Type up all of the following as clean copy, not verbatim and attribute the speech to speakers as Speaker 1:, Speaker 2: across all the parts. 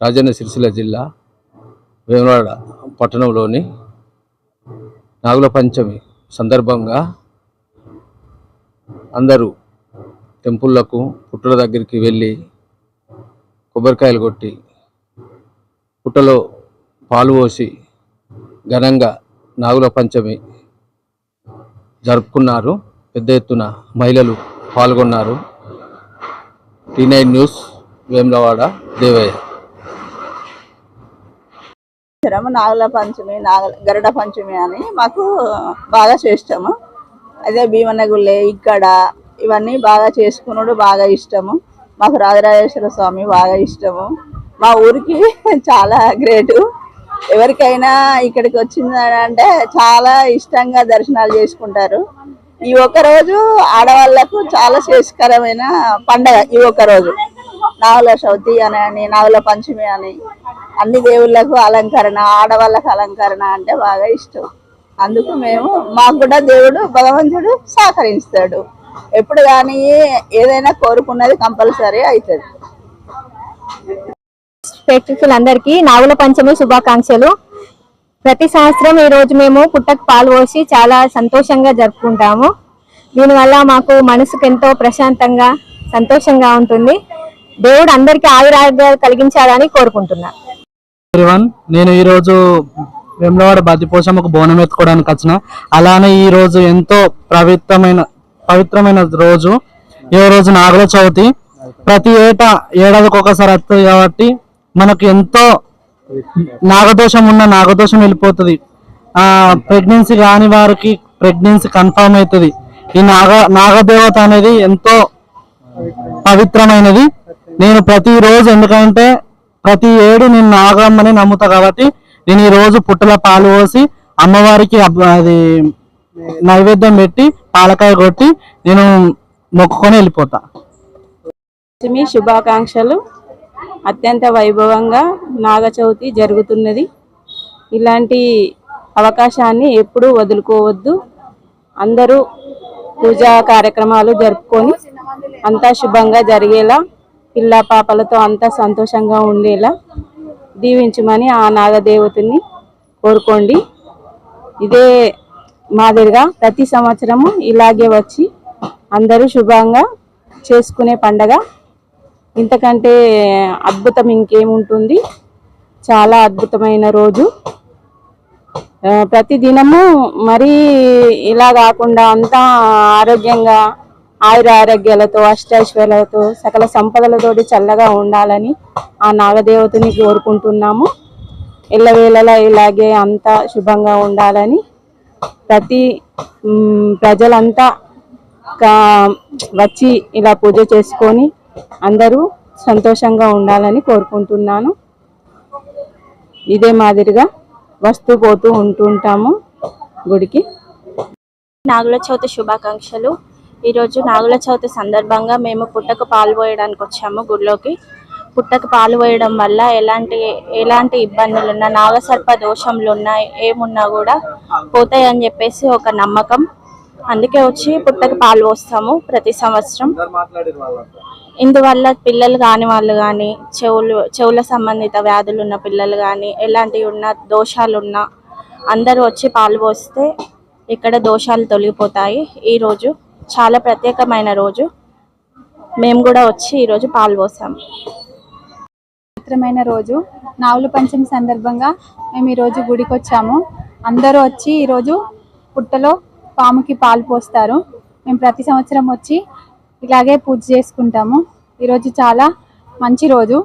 Speaker 1: రాజన్న సిరిసిల్ల జిల్లా వేములవాడ పట్టణంలోని నాగుల పంచమి సందర్భంగా అందరూ టెంపుల్లకు పుట్టల దగ్గరికి వెళ్ళి కొబ్బరికాయలు కొట్టి పుట్టలో పాలు పోసి ఘనంగా నాగుల పంచమి జరుపుకున్నారు. పెద్ద ఎత్తున మహిళలు పాల్గొన్నారు. T9 news Vemulawada Devayya.
Speaker 2: నాగుల పంచమి గరుడ పంచమి అని మాకు బాగా చేస్తాము. అదే భీమనగుళ్ళే ఇక్కడ ఇవన్నీ బాగా చేసుకున్నాడు బాగా ఇష్టము. మాకు రాజరాజేశ్వర స్వామి బాగా ఇష్టము. మా ఊరికి చాలా గ్రేటు. ఎవరికైనా ఇక్కడికి వచ్చిందంటే చాలా ఇష్టంగా దర్శనాలు చేసుకుంటారు. ఈ ఒక్కరోజు ఆడవాళ్లకు చాలా శ్రేయస్కరమైన పండగ. ఈ ఒక్కరోజు నాగుల చవితి అని నాగుల పంచమి అని అన్ని దేవుళ్ళకు అలంకరణ, ఆడవాళ్ళకు అలంకరణ అంటే బాగా ఇష్టం. అందుకు మాకు కూడా దేవుడు భగవంతుడు సహకరిస్తాడు. ఎప్పుడు కానీ ఏదైనా కోరుకున్నది కంపల్సరీ అవుతుంది.
Speaker 3: ప్రేక్షకులందరికీ నాగుల పంచమి శుభాకాంక్షలు. ప్రతి సంవత్సరం ఈ రోజు మేము పుట్టకు పాలు పోసి చాలా సంతోషంగా జరుపుకుంటాము. దీనివల్ల మాకు మనసుకు ఎంతో ప్రశాంతంగా సంతోషంగా ఉంటుంది. దేవుడు అందరికీ ఆయురారోగ్యాలు కలిగించాలని కోరుకుంటున్నా.
Speaker 4: నేను ఈరోజు వేములవాడ బద్దిపోషమ్మకు బోనం ఎత్తుకోవడానికి వచ్చిన. అలానే ఈ రోజు ఎంతో పవిత్రమైన రోజు. ఈ రోజు నాగుల చవితి. ప్రతి ఏడాదికి ఒకసారి వస్తుంది కాబట్టి మనకు ఎంతో నాగదోషం ఉన్న నాగదోషం వెళ్ళిపోతుంది. ప్రెగ్నెన్సీ కాని వారికి ప్రెగ్నెన్సీ కన్ఫర్మ్ అవుతుంది. ఈ నాగదేవత అనేది ఎంతో పవిత్రమైనది. నేను ప్రతిరోజు, ఎందుకంటే ప్రతి ఏడు నేను నాగమ్మని నమ్ముతా కాబట్టి నేను ఈ రోజు పుట్టల పాలు పోసి అమ్మవారికి అది నైవేద్యం పెట్టి పాలకాయ కొట్టి నేను మొక్కుకొని వెళ్ళిపోతా.
Speaker 2: శుభాకాంక్షలు. అత్యంత వైభవంగా నాగ చవితి జరుగుతున్నది. ఇలాంటి అవకాశాన్ని ఎప్పుడూ వదులుకోవద్దు. అందరూ పూజా కార్యక్రమాలు జరుపుకొని అంతా శుభంగా జరిగేలా, పిల్ల పాపలతో అంతా సంతోషంగా ఉండేలా దీవించమని ఆ నాగదేవతని కోరుకోండి. ఇదే మాదిరిగా ప్రతి సంవత్సరము ఇలాగే వచ్చి అందరూ శుభంగా చేసుకునే పండగ. ఇంతకంటే అద్భుతం ఇంకేముంటుంది. చాలా అద్భుతమైన రోజు. ప్రతి దినము మరీ ఇలా కాకుండా అంతా ఆరోగ్యంగా ఆయురారోగ్యాలతో అష్టైశ్వర్యాలతో సకల సంపదలతోటి చల్లగా ఉండాలని ఆ నాగదేవతని కోరుకుంటున్నాము. ఎల్లవేళలా ఇలాగే అంతా శుభంగా ఉండాలని ప్రతి ప్రజలంతా వచ్చి ఇలా పూజ చేసుకొని అందరూ సంతోషంగా ఉండాలని కోరుకుంటున్నాను. ఇదే మాదిరిగా వస్తూ పోతూ ఉంటుంటాము గుడికి.
Speaker 5: నాగుల చవితి శుభాకాంక్షలు. ఈరోజు నాగుల చవితి సందర్భంగా మేము పుట్టకు పాలు పోయడానికి వచ్చాము గుడిలోకి. పుట్టకు పాలు పోయడం వల్ల ఎలాంటి ఇబ్బందులున్నా, నాగసర్ప దోషంలున్నా ఏమున్నా కూడా పోతాయని చెప్పేసి ఒక నమ్మకం. అందుకే వచ్చి పుట్టకు పాలు పోస్తాము ప్రతి సంవత్సరం. ఇందువల్ల పిల్లలు కాని వాళ్ళు కానీ, చెవుల సంబంధిత వ్యాధులు ఉన్న పిల్లలు కానీ, ఎలాంటివి ఉన్న దోషాలున్నా అందరూ వచ్చి పాలు పోస్తే ఇక్కడ దోషాలు తొలగిపోతాయి. ఈరోజు చాలా ప్రత్యేకమైన రోజు. మేము కూడా వచ్చి ఈరోజు పాలు పోసాము.
Speaker 6: పవిత్రమైన రోజు నాగుల పంచమి సందర్భంగా మేము ఈరోజు గుడికి వచ్చాము. అందరూ వచ్చి ఈరోజు పుట్టలో పాముకి పాలు పోస్తారు. మేము ప్రతి సంవత్సరం వచ్చి ఇలాగే పూజ చేసుకుంటాము. ఈరోజు చాలా మంచి రోజు.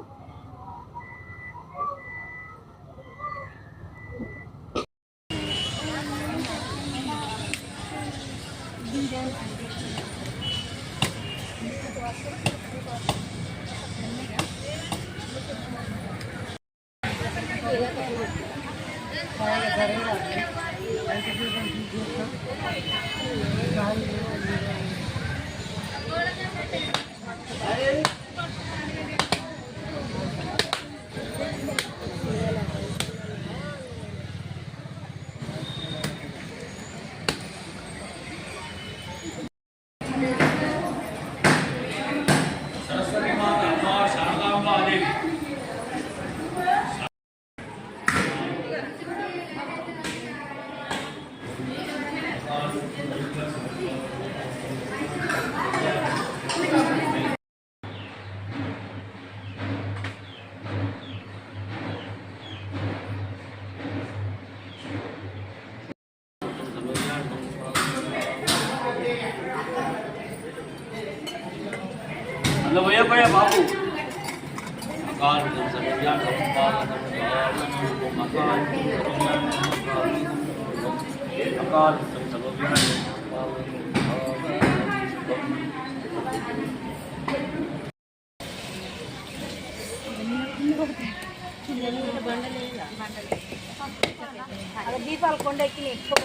Speaker 7: దీపాలు కొండ ఎక్కి ఎక్కువ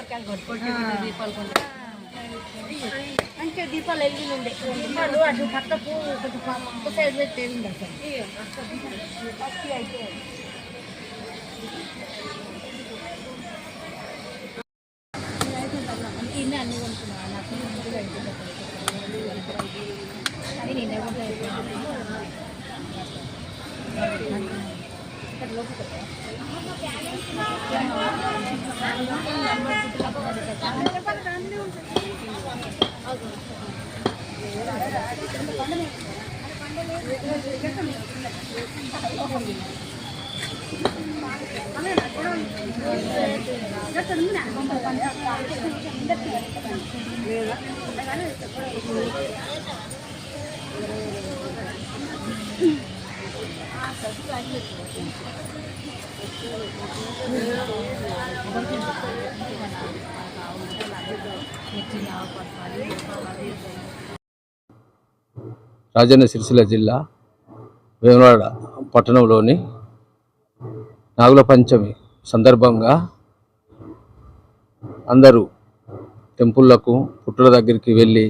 Speaker 7: దీపాలు కొండ అంటే దీపాలు వెళ్ళి ఉండే దీపాలు అటు పక్కకు పక్క సైడ్ పెట్టేది అసలు అయితే ఇన్ని అన్ని కొనుక్కున్నాను నాకు అది నేనే
Speaker 1: రాజన్న సిరిసిల్ల జిల్లా వేములవాడ పట్టణంలోని నాగుల పంచమి సందర్భంగా అందరూ టెంపుళ్లకు పుట్టల దగ్గరికి వెళ్ళి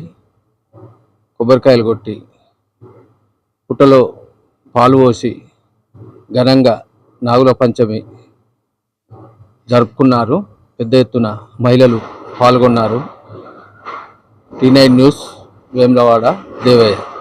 Speaker 1: కొబ్బరికాయలు కొట్టి పుట్టలో పాలు పోసి ఘనంగా నాగుల పంచమి జరుపుకున్నారు. పెద్ద ఎత్తున మహిళలు పాల్గొన్నారు. T9 news Vemulawada Devayya.